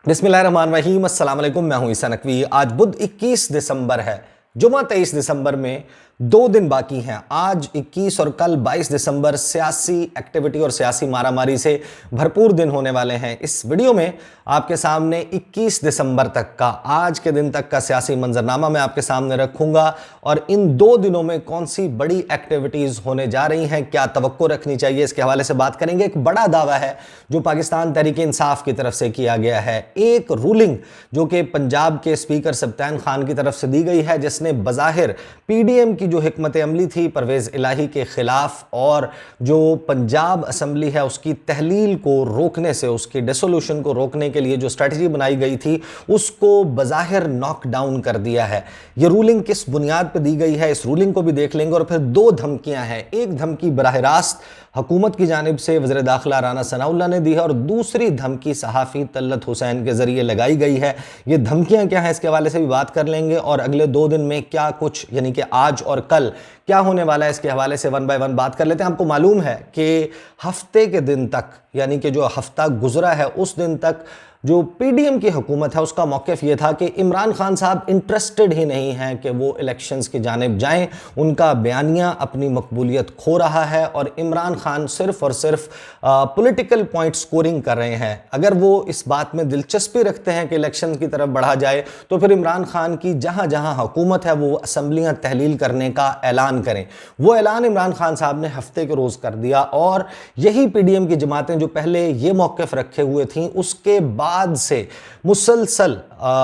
बिस्मिल्लाहिर्रहमानिर्रहीम, अस्सलाम वालेकुम। मैं हूं ईसा नकवी। आज बुध 21 दिसंबर है। जुमा 23 दिसंबर में 2 दिन बाकी हैं। आज 21 और कल 22 दिसंबर सियासी एक्टिविटी और सियासी मारामारी से भरपूर दिन होने वाले हैं। इस वीडियो में आपके सामने 21 दिसंबर तक का, आज के दिन तक का सियासी मंजरनामा मैं आपके सामने रखूंगा और इन 2 दिनों में कौन सी बड़ी एक्टिविटीज होने जा रही हैं, क्या तवक्को रखनी चाहिए, इसके हवाले से बात करेंगे। एक बड़ा दावा है जो पाकिस्तान तहरीक इंसाफ की तरफ से किया गया है। एक रूलिंग जो कि पंजाब के स्पीकर सब्तान खान की तरफ से दी गई है, जिसने बज़ाहिर पीडीएम की जो हिकमत अमली थी परवेज़ इलाही के खिलाफ और जो पंजाब असम्बली है उसकी तहलील को रोकने से, उसकी डिसोल्यूशन को रोकने के लिए जो स्ट्रेटजी बनाई गई थी उसको बज़ाहिर नॉकडाउन कर दिया है। ये रूलिंग किस बुनियाद पर दी गई है, इस रूलिंग को भी देख लेंगे। और फिर 2 धमकियां हैं। एक धमकी बराह रास्त हुकूमत की जानिब से वज़ीर दाखिला राना सनाउल्लाह ने दी है और दूसरी धमकी सहाफ़ी तलत हुसैन के ज़रिए लगाई गई है। ये धमकियां क्या हैं इसके हवाले से भी बात कर लेंगे और अगले 2 दिन में क्या कुछ, यानी कि आज और कल क्या होने वाला है, इसके हवाले से वन बाय वन बात कर लेते हैं। आपको मालूम है कि हफ्ते के दिन तक, यानी कि जो हफ्ता गुजरा है उस दिन तक जो पीडीएम की हुकूमत है उसका मौक़िफ़ ये था कि इमरान खान साहब इंटरेस्टेड ही नहीं हैं कि वो इलेक्शंस की जानिब जाएं। उनका बयानिया अपनी मकबूलियत खो रहा है और इमरान खान सिर्फ और सिर्फ पॉलिटिकल पॉइंट स्कोरिंग कर रहे हैं। अगर वो इस बात में दिलचस्पी रखते हैं कि इलेक्शन की तरफ बढ़ा जाए तो फिर इमरान खान की जहाँ जहाँ हुकूमत है वो असम्बलियाँ तहलील करने का ऐलान करें। वो ऐलान इमरान खान साहब ने हफ्ते के रोज़ कर दिया और यही पीडीएम की जमातें जो पहले ये मौक़िफ़ रखे हुए थीं उसके बाद से मुसलसल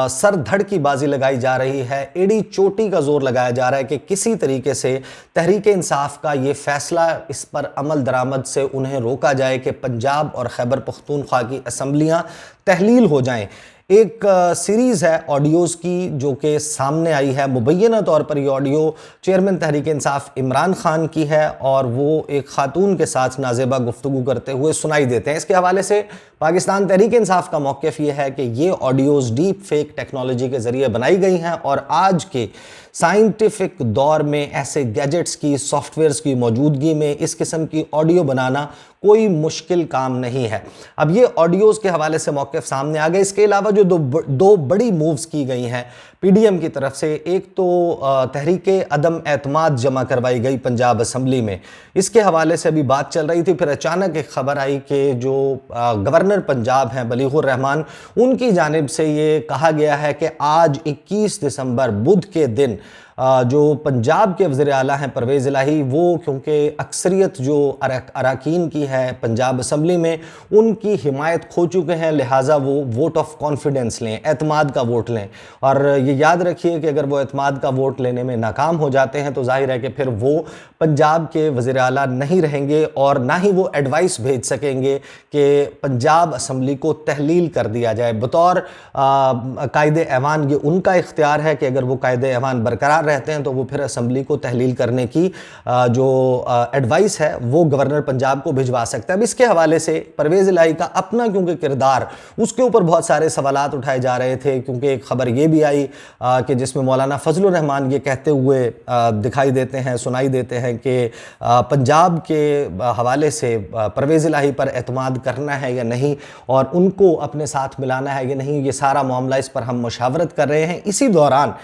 सर धड़ की बाजी लगाई जा रही है। एड़ी चोटी का जोर लगाया जा रहा है कि किसी तरीके से तहरीक इंसाफ का ये फैसला, इस पर अमल दरामद से उन्हें रोका जाए कि पंजाब और खैबर पख्तूनख्वा की असम्बलियाँ तहलील हो जाएं। एक सीरीज़ है ऑडियोज़ की जो कि सामने आई है। मुबैना तौर पर यह ऑडियो चेयरमैन तहरीक इंसाफ इमरान खान की है और वो एक खातून के साथ नाज़ेबा गुफ्तगू करते हुए सुनाई देते हैं। इसके हवाले से पाकिस्तान तहरीक इंसाफ का मौक़िफ़ ये है कि ये ऑडियोज़ डीप फेक टेक्नोलॉजी के ज़रिए बनाई गई हैं और आज के साइंटिफिक दौर में ऐसे गैजेट्स की, सॉफ्टवेयर्स की मौजूदगी में इस किस्म की ऑडियो बनाना कोई मुश्किल काम नहीं है। अब ये ऑडियोज़ के हवाले से मौक़िफ़ सामने आ गए। इसके अलावा जो दो बड़ी मूव्स की गई हैं पीडीएम की तरफ से, एक तो तहरीके अदम एतमाद जमा करवाई गई पंजाब असम्बली में, इसके हवाले से अभी बात चल रही थी। फिर अचानक एक खबर आई कि जो गवर्नर पंजाब हैं बलीगुर रहमान, उनकी जानिब से ये कहा गया है कि आज 21 दिसंबर बुध के दिन जो पंजाब के वज़ीर आला हैं परवेज़ इलाही, वो क्योंकि अक्सरियत जो अरकान की है पंजाब असम्बली में उनकी हिमायत खो चुके हैं, लिहाजा वो वोट ऑफ कॉन्फिडेंस लें, एतमाद का वोट लें। और ये याद रखिए कि अगर वो एतमाद का वोट लेने में नाकाम हो जाते हैं तो जाहिर है कि फिर वो पंजाब के वज़ीर आला नहीं रहेंगे और ना ही वो एडवाइस भेज सकेंगे कि पंजाब असम्बली को तहलील कर दिया जाए। बतौर कायदे ऐवान ये उनका इख्तियार है कि अगर वो कायदे ऐवान बरकरार रहते हैं तो वो फिर असम्बली को तहलील करने की जो एडवाइस है वो गवर्नर पंजाब को भिजवा सकता है। अब इसके हवाले से परवेज़ इलाही का अपना क्योंकि किरदार, उसके ऊपर बहुत सारे सवालात उठाए जा रहे थे, क्योंकि एक खबर ये भी आई कि जिसमें मौलाना फजलुर रहमान ये कहते हुए दिखाई देते हैं, सुनाई देते हैं कि पंजाब के हवाले से परवेज़ इलाही पर एतमाद करना है या नहीं और उनको अपने साथ मिलाना है या नहीं, ये सारा मामला, इस पर हम मुशावरत कर रहे हैं। इसी दौरान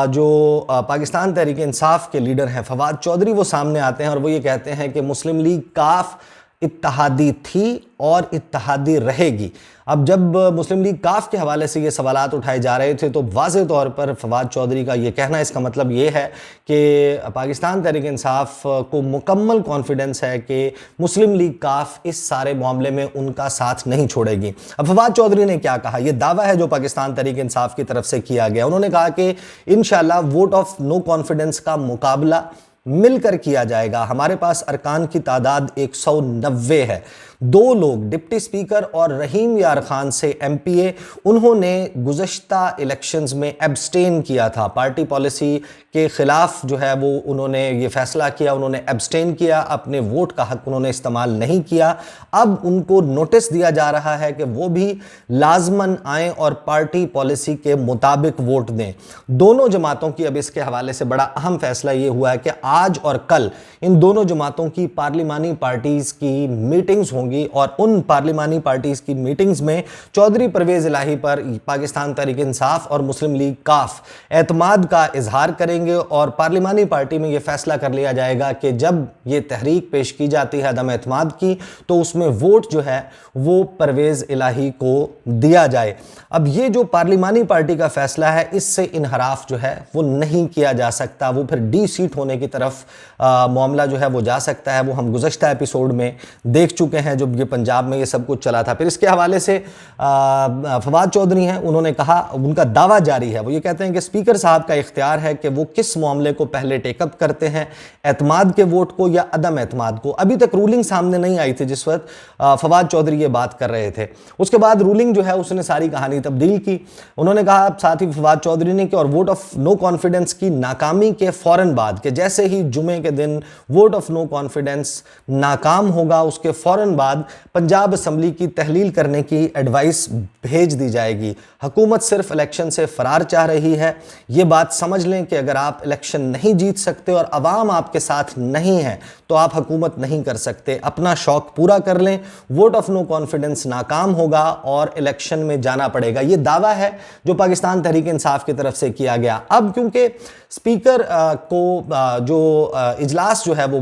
जो पाकिस्तान तहरीक इंसाफ के लीडर हैं फवाद चौधरी, वो सामने आते हैं और वो ये कहते हैं कि मुस्लिम लीग काफ इत्तहादी थी और इत्तहादी रहेगी। अब जब मुस्लिम लीग काफ के हवाले से ये सवालात उठाए जा रहे थे तो वाज़े तौर पर फवाद चौधरी का ये कहना, इसका मतलब ये है कि पाकिस्तान तहरीक इंसाफ को मुकम्मल कॉन्फिडेंस है कि मुस्लिम लीग काफ इस सारे मामले में उनका साथ नहीं छोड़ेगी। अब फवाद चौधरी ने क्या कहा, यह दावा है जो पाकिस्तान तहरीक इंसाफ की तरफ से किया गया। उन्होंने कहा कि इंशाल्लाह वोट ऑफ नो कॉन्फिडेंस का मुकाबला मिलकर किया जाएगा। हमारे पास अरकान की तादाद 190 है। 2 लोग, डिप्टी स्पीकर और रहीम यार खान से एमपीए, उन्होंने गुज़श्ता इलेक्शंस में एब्सटेन किया था। पार्टी पॉलिसी के ख़िलाफ़ जो है वो उन्होंने ये फ़ैसला किया, उन्होंने एब्सटेन किया, अपने वोट का हक़ उन्होंने इस्तेमाल नहीं किया। अब उनको नोटिस दिया जा रहा है कि वो भी लाजमन आएँ और पार्टी पॉलिसी के मुताबिक वोट दें। दोनों जमातों की अब इसके हवाले से बड़ा अहम फ़ैसला ये हुआ है कि आज और कल इन दोनों जमातों की पार्लिमानी पार्टीज़ की मीटिंग्स होंगी होंगी और उन पार्लिमानी पार्टीज की मीटिंग्स में चौधरी परवेज इलाही पर पाकिस्तान तहरीक इंसाफ और मुस्लिम लीग काफ एतमाद का इजहार करेंगे और पार्लिमानी पार्टी में यह फैसला कर लिया जाएगा कि जब ये तहरीक पेश की जाती है अदम एतमाद की तो उसमें वोट जो है वो परवेज इलाही को दिया जाए। अब ये जो पार्लिमानी पार्टी का फैसला है इससे इनहराफ जो है वो नहीं किया जा सकता, वो फिर डी सीट होने की तरफ मामला जो है वो जा सकता है। वो हम गुज़श्ता एपिसोड में देख चुके हैं जब ये पंजाब में ये सब कुछ चला था। फिर इसके हवाले से फवाद चौधरी हैं, उन्होंने कहा, उनका दावा जारी है, वो ये कहते हैं कि स्पीकर साहब का इख्तियार है कि वो किस मामले को पहले टेकअप करते हैं, एतमाद के वोट को या अदम एतमाद को। अभी तक रूलिंग सामने नहीं आई थी जिस वक्त फवाद चौधरी ये बात कर रहे थे। उसके बाद रूलिंग जो है उसने सारी कहानी तब्दील की। उन्होंने कहा साथ ही फवाद चौधरी ने कि और वोट ऑफ नो कॉन्फिडेंस की नाकामी के फौरन बाद, कि जैसे ही जुमे के दिन वोट ऑफ नो कॉन्फिडेंस नाकाम होगा उसके फौरन बाद पंजाब असम्बली की तहलील करने की एडवाइस भेज दी जाएगी। हुकूमत सिर्फ इलेक्शन से फरार चाह रही है। ये बात समझ लें कि अगर आप इलेक्शन नहीं जीत सकते और अवाम आपके साथ नहीं है तो आप हुकूमत नहीं कर सकते। अपना शौक पूरा कर लें, वोट ऑफ नो कॉन्फिडेंस नाकाम होगा और इलेक्शन में जाना पड़ेगा। ये दावा है जो पाकिस्तान तहरीक इंसाफ की तरफ से किया गया। अब क्योंकि स्पीकर को जो इजलास जो है वो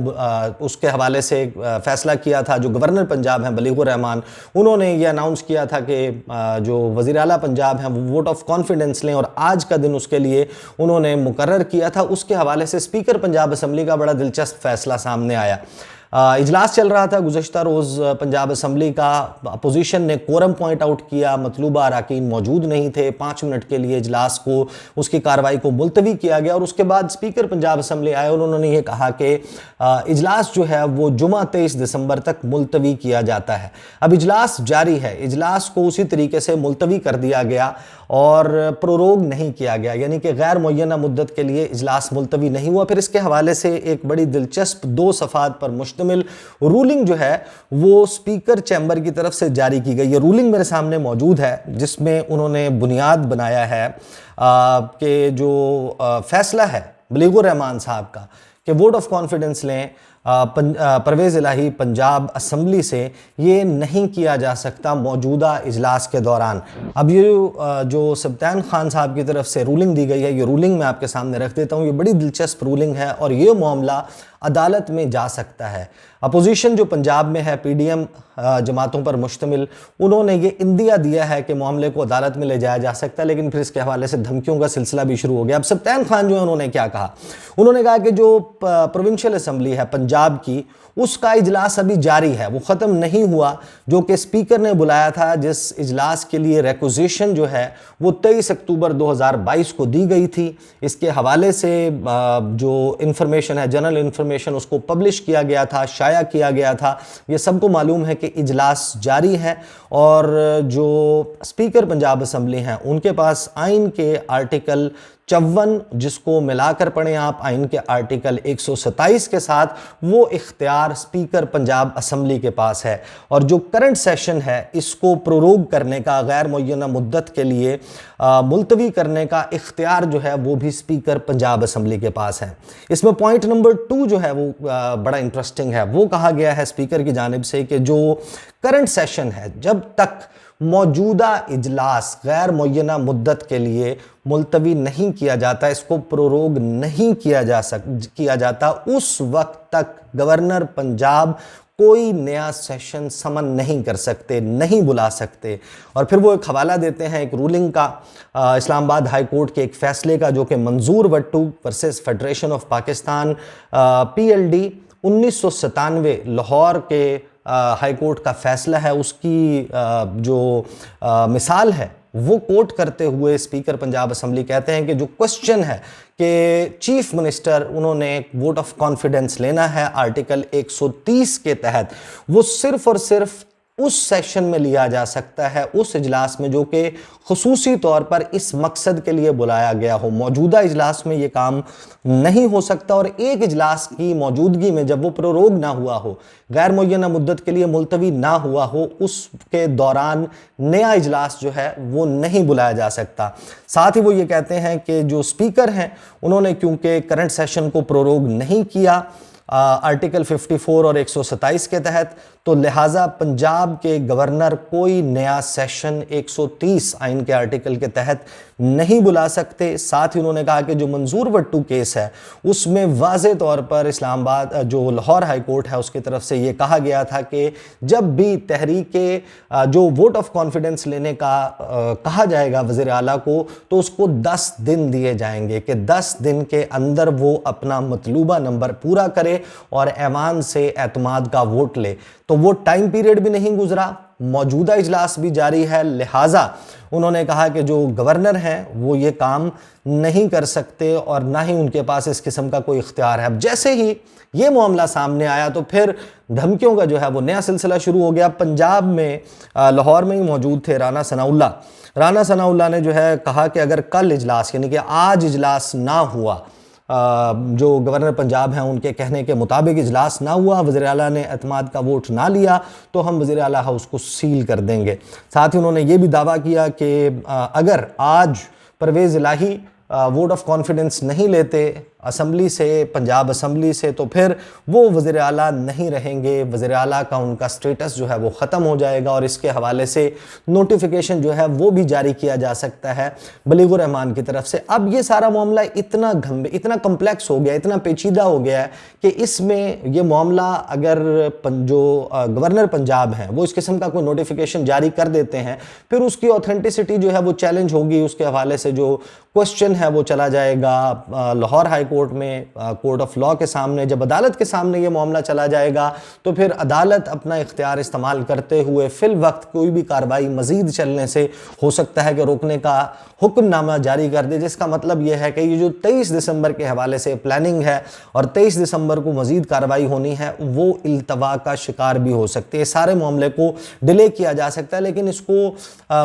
उसके हवाले से फैसला किया था, जो गवर्नर पंजाब हैं बलीगुर रहमान, उन्होंने ये अनाउंस किया था कि जो वज़ीर आला पंजाब हैं वो वोट ऑफ कॉन्फिडेंस लें और आज का दिन उसके लिए उन्होंने मुकर्रर किया था। उसके हवाले से स्पीकर पंजाब असम्बली का बड़ा दिलचस्प फैसला सामने आया। इजलास चल रहा था गुज़श्ता रोज़ पंजाब असम्बली का। अपोजिशन ने कोरम पॉइंट आउट किया, मतलूबा अरकान मौजूद नहीं थे। 5 मिनट के लिए इजलास को, उसकी कार्रवाई को मुलतवी किया गया और उसके बाद स्पीकर पंजाब असम्बली आए और उन्होंने ये कहा कि इजलास जो है वो जुमा 23 दिसंबर तक मुलतवी किया जाता है। अब इजलास जारी है, इजलास को उसी तरीके से मुलतवी कर दिया गया और प्रोरोग नहीं किया गया, यानी कि गैर मुय्यना मुद्दत के लिए इजलास मुलतवी नहीं हुआ। फिर इसके हवाले से एक बड़ी दिलचस्प 2 सफ़ात पर मुश्तमिल रूलिंग जो है वो स्पीकर चैम्बर की तरफ से जारी की गई। ये रूलिंग मेरे सामने मौजूद है जिसमें उन्होंने बुनियाद बनाया है कि जो फैसला है बलीगुर रहमान साहब का कि वोट ऑफ कॉन्फिडेंस लें परवेज़ इलाही पंजाब असम्बली से, ये नहीं किया जा सकता मौजूदा इजलास के दौरान। अब ये जो सब्तान खान साहब की तरफ से रूलिंग दी गई है, ये रूलिंग मैं आपके सामने रख देता हूँ। ये बड़ी दिलचस्प रूलिंग है और ये मामला अदालत में जा सकता है। अपोजिशन जो पंजाब में है पीडीएम जमातों पर मुश्तमिल, उन्होंने ये इंदिया दिया है कि मामले को अदालत में ले जाया जा सकता है, लेकिन फिर इसके हवाले से धमकियों का सिलसिला भी शुरू हो गया। अब सब्तान खान जो है उन्होंने क्या कहा, उन्होंने कहा कि जो प्रोविंशियल असम्बली है पंजाब की उसका इजलास अभी जारी है, वो ख़त्म नहीं हुआ, जो कि स्पीकर ने बुलाया था, जिस इजलास के लिए रिक्विजिशन जो है वो 23 अक्टूबर 2022 को दी गई थी। इसके हवाले से जो इन्फॉर्मेशन है, जनरल इन्फॉर्मेशन, उसको पब्लिश किया गया था, शाया किया गया था। ये सबको मालूम है कि इजलास जारी है और जो स्पीकर पंजाब असम्बली हैं उनके पास आइन के आर्टिकल 54, जिसको मिलाकर पढ़ें आप आइन के आर्टिकल 127 के साथ, वो इख्तियार स्पीकर पंजाब असम्बली के पास है। और जो करंट सेशन है इसको प्रोरोग करने का, गैर मुय्यना मुद्दत के लिए मुलतवी करने का इख्तियार जो है वो भी स्पीकर पंजाब असम्बली के पास है। इसमें पॉइंट नंबर 2 जो है वो बड़ा इंटरेस्टिंग है। वो कहा गया है स्पीकर की जानिब से कि जो करंट सेशन है, जब तक मौजूदा इजलास गैर मुय्यना मुद्दत के लिए मुलतवी नहीं किया जाता, इसको प्रोरोग नहीं किया जाता, उस वक्त तक गवर्नर पंजाब कोई नया सेशन समन नहीं कर सकते, नहीं बुला सकते। और फिर वो एक हवाला देते हैं एक रूलिंग का, इस्लामाबाद हाई कोर्ट के एक फैसले का, जो कि मंजूर Wattoo versus federation of Pakistan PLD 1997 Lahore के हाई कोर्ट का फैसला है। उसकी जो मिसाल है वो कोट करते हुए स्पीकर पंजाब असम्बली कहते हैं कि जो क्वेश्चन है कि चीफ मिनिस्टर उन्होंने वोट ऑफ कॉन्फिडेंस लेना है आर्टिकल 130 के तहत, वो सिर्फ और सिर्फ उस सेशन में लिया जा सकता है, उस इजलास में जो कि खुसूसी तौर पर इस मकसद के लिए बुलाया गया हो। मौजूदा इजलास में ये काम नहीं हो सकता और एक इजलास की मौजूदगी में जब वो प्रोरोग ना हुआ हो, गैर मुय्यना मुद्दत के लिए मुलतवी ना हुआ हो, उसके दौरान नया इजलास जो है वो नहीं बुलाया जा सकता। साथ ही वो ये कहते हैं कि जो स्पीकर हैं उन्होंने क्योंकि करंट सेशन को प्रोरोग नहीं किया, आर्टिकल 54 और 127 के तहत, तो लिहाजा पंजाब के गवर्नर कोई नया सेशन 130 आइन के आर्टिकल के तहत नहीं बुला सकते। साथ ही उन्होंने कहा कि जो मंजूर वट्टू केस है उसमें वाज़े तौर पर इस्लामाबाद जो लाहौर हाई कोर्ट है उसकी तरफ से ये कहा गया था कि जब भी तहरीक जो वोट ऑफ कॉन्फिडेंस लेने का कहा जाएगा वज़ीर आला को, तो उसको 10 दिन दिए जाएंगे कि 10 दिन के अंदर वो अपना मतलूबा नंबर पूरा करे और ऐवान से एतमाद का वोट ले। तो वो टाइम पीरियड भी नहीं गुजरा, मौजूदा इजलास भी जारी है, लिहाजा उन्होंने कहा कि जो गवर्नर हैं वो ये काम नहीं कर सकते और ना ही उनके पास इस किस्म का कोई इख्तियार है। अब जैसे ही ये मामला सामने आया तो फिर धमकियों का जो है वो नया सिलसिला शुरू हो गया। पंजाब में लाहौर में ही मौजूद थे राना सनाउल्लाह ने जो है कहा कि अगर कल इजलास यानी कि आज इजलास ना हुआ, जो गवर्नर पंजाब हैं उनके कहने के मुताबिक इजलास ना हुआ, वज़ीर आला ने एतमाद का वोट ना लिया, तो हम वज़ीर आला हाउस को सील कर देंगे। साथ ही उन्होंने ये भी दावा किया कि अगर आज परवेज़ इलाही वोट ऑफ कॉन्फिडेंस नहीं लेते असम्बली से, पंजाब असम्बली से, तो फिर वो वज़ीर आला नहीं रहेंगे, वज़ीर आला का उनका स्टेटस जो है वो ख़त्म हो जाएगा और इसके हवाले से नोटिफिकेशन जो है वो भी जारी किया जा सकता है बलीगुर रहमान की तरफ से। अब ये सारा मामला इतना कम्प्लेक्स हो गया, इतना पेचीदा हो गया है कि इसमें ये मामला अगर जो गवर्नर पंजाब हैं वो इस किस्म का कोई नोटिफिकेशन जारी कर देते हैं, फिर उसकी ऑथेंटिसिटी जो है वो चैलेंज होगी, उसके हवाले से जो क्वेश्चन है वो चला जाएगा लाहौर हाई कोर्ट में, कोर्ट ऑफ लॉ के सामने। जब अदालत के सामने ये मामला चला जाएगा तो फिर अदालत अपना इख्तियार इस्तेमाल करते हुए फिल वक्त कोई भी कार्रवाई मजीद चलने से हो सकता है कि रोकने का हुक्मनामा जारी कर दे, जिसका मतलब यह है कि ये जो 23 दिसंबर के हवाले से प्लानिंग है और 23 दिसंबर को मजीद कार्रवाई होनी है वो इल्तवा का शिकार भी हो सकती है। सारे मामले को डिले किया जा सकता है, लेकिन इसको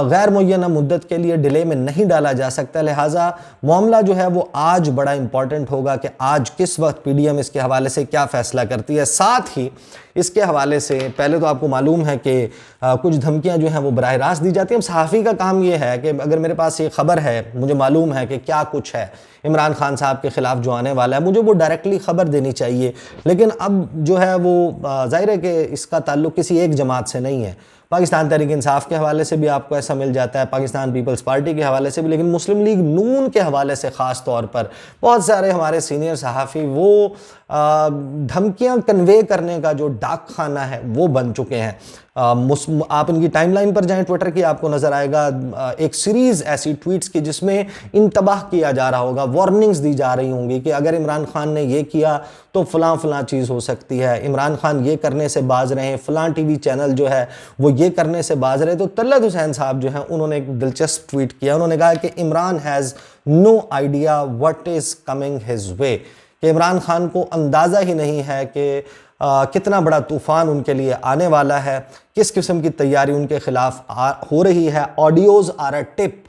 गैर मुय्यना मुद्दत के लिए डिले में नहीं डाला जा सकता। लिहाजा मामला जो है वो आज बड़ा इंपॉर्टेंट होगा कि आज किस वक्त पीडीएम इसके हवाले से क्या फैसला करती है। साथ ही इसके हवाले से पहले तो आपको मालूम है कि कुछ धमकियां जो हैं वो बराह रास्त दी जाती हैं। सहाफ़ी का काम ये है कि अगर मेरे पास ये खबर है, मुझे मालूम है कि क्या कुछ है इमरान खान साहब के ख़िलाफ़ जो आने वाला है, मुझे वो डायरेक्टली ख़बर देनी चाहिए। लेकिन अब जो है वो ज़ाहिर है कि इसका ताल्लुक़ किसी एक जमात से नहीं है। पाकिस्तान तहरीक इंसाफ के हवाले से भी आपको ऐसा मिल जाता है, पाकिस्तान पीपल्स पार्टी के हवाले से भी, लेकिन मुस्लिम लीग नून के हवाले से ख़ास तौर पर बहुत सारे हमारे सीनियर सहाफ़ी वो धमकियां कन्वे करने का जो डाक खाना है वो बन चुके हैं। आप इनकी टाइमलाइन पर जाएं ट्विटर की, आपको नज़र आएगा एक सीरीज़ ऐसी ट्वीट्स की जिसमें इंतबाह किया जा रहा होगा, वार्निंग्स दी जा रही होंगी कि अगर इमरान खान ने ये किया तो फ़लाँ चीज़ हो सकती है, इमरान खान ये करने से बाज रहे हैं, फ़लाँ टीवी चैनल जो है वो ये करने से बाज रहे। तो तलत हुसैन साहब जो हैं उन्होंने एक दिलचस्प ट्वीट किया, उन्होंने कहा कि Imran has no idea what is coming his way, कि इमरान खान को अंदाज़ा ही नहीं है कि कितना बड़ा तूफ़ान उनके लिए आने वाला है, किस किस्म की तैयारी उनके ख़िलाफ़ हो रही है। Audios are a tip,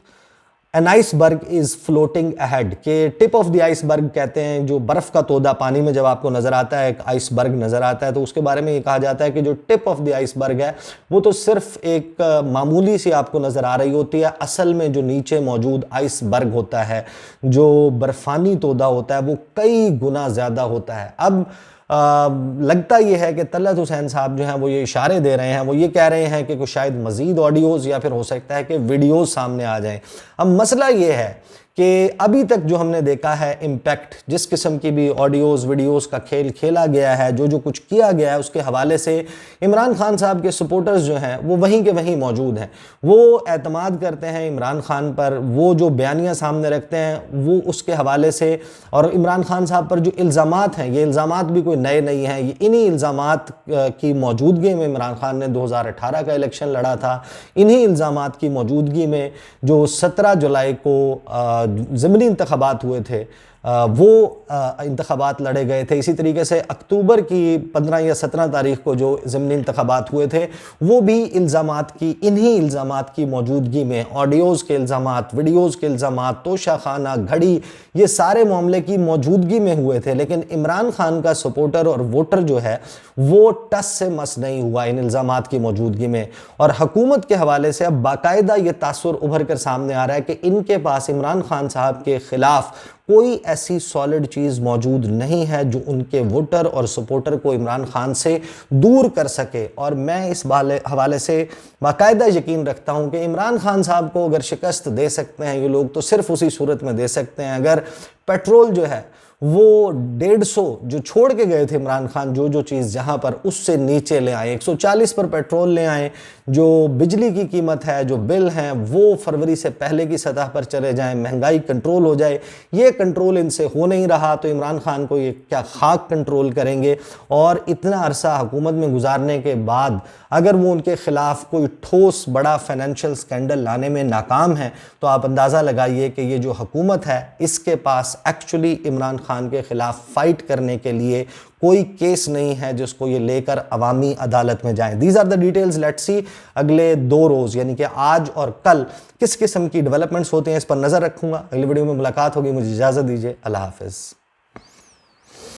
an iceberg is floating ahead, के टिप ऑफ द आइसबर्ग कहते हैं जो बर्फ़ का तोदा पानी में जब आपको नज़र आता है, एक आइसबर्ग नज़र आता है, तो उसके बारे में ये कहा जाता है कि जो टिप ऑफ द आइसबर्ग है वो तो सिर्फ एक मामूली सी आपको नज़र आ रही होती है, असल में जो नीचे मौजूद आइसबर्ग होता है, जो बर्फ़ानी तोदा होता है, वो कई गुना ज़्यादा होता है। अब लगता ये है कि तलत हुसैन साहब जो हैं वो ये इशारे दे रहे हैं, वो ये कह रहे हैं कि कुछ शायद मज़ीद ऑडियोज़ या फिर हो सकता है कि वीडियोज़ सामने आ जाएं। अब मसला ये है कि अभी तक जो हमने देखा है इम्पैक्ट, जिस किस्म की भी ऑडियोज़ वीडियोज़ का खेल खेला गया है, जो कुछ किया गया है, उसके हवाले से इमरान खान साहब के सपोर्टर्स जो हैं वो वहीं के वहीं मौजूद हैं, वो एतमाद करते हैं इमरान खान पर, वो जो बयानियाँ सामने रखते हैं वो उसके हवाले से, और इमरान खान साहब पर जो इल्ज़ामात हैं ये इल्ज़ामात भी कोई नए नहीं हैं, ये इन्हीं इल्ज़ामात की मौजूदगी में इमरान खान ने 2018 का इलेक्शन लड़ा था, इन्हीं इल्ज़ामात की मौजूदगी में जो 17 जुलाई को ज़िमनी इंतख़ाबात हुए थे वो इंतख़ाबात लड़े गए थे। इसी तरीके से अक्टूबर की 15 या 17 तारीख को जो ज़िमनी इंतख़ाबात हुए थे वो भी इल्ज़ामात की, इन्हीं इल्ज़ामात की मौजूदगी में, ऑडियोज़ के इल्ज़ामात, वीडियोज़ के इल्ज़ामात, तोशाखाना, घड़ी, ये सारे मामले की मौजूदगी में हुए थे। लेकिन इमरान खान का सपोर्टर और वोटर जो है वो टस से मस नहीं हुआ इन इल्ज़ामात की मौजूदगी में, और हुकूमत के हवाले से अब बाकायदा ये तासुर उभर कर सामने आ रहा है कि इनके पास, इमरान खान साहब के खिलाफ कोई ऐसी सॉलिड चीज़ मौजूद नहीं है जो उनके वोटर और सपोर्टर को इमरान खान से दूर कर सके। और मैं इस हवाले से बाकायदा यकीन रखता हूं कि इमरान खान साहब को अगर शिकस्त दे सकते हैं ये लोग, तो सिर्फ उसी सूरत में दे सकते हैं अगर पेट्रोल जो है वो 150 जो छोड़ के गए थे इमरान खान, जो चीज़ जहां पर, उससे नीचे ले आए, 140 पर पेट्रोल ले आए, जो बिजली की कीमत है, जो बिल हैं, वो फरवरी से पहले की सतह पर चले जाएं, महंगाई कंट्रोल हो जाए। ये कंट्रोल इनसे हो नहीं रहा तो इमरान खान को ये क्या खाक कंट्रोल करेंगे। और इतना अरसा हुकूमत में गुजारने के बाद अगर वो उनके खिलाफ कोई ठोस बड़ा फाइनेंशियल स्कैंडल लाने में नाकाम है तो आप अंदाज़ा लगाइए कि ये जो हुकूमत है इसके पास एक्चुअली इमरान खान के खिलाफ फाइट करने के लिए कोई केस नहीं है जिसको ये लेकर अवामी अदालत में जाएं। These are the details, let's see अगले 2 रोज़ यानी कि आज और कल किस किस्म की डेवलपमेंट्स होते हैं, इस पर नज़र रखूंगा। अगली वीडियो में मुलाकात होगी, मुझे इजाज़त दीजिए, अल्लाह हाफिज़।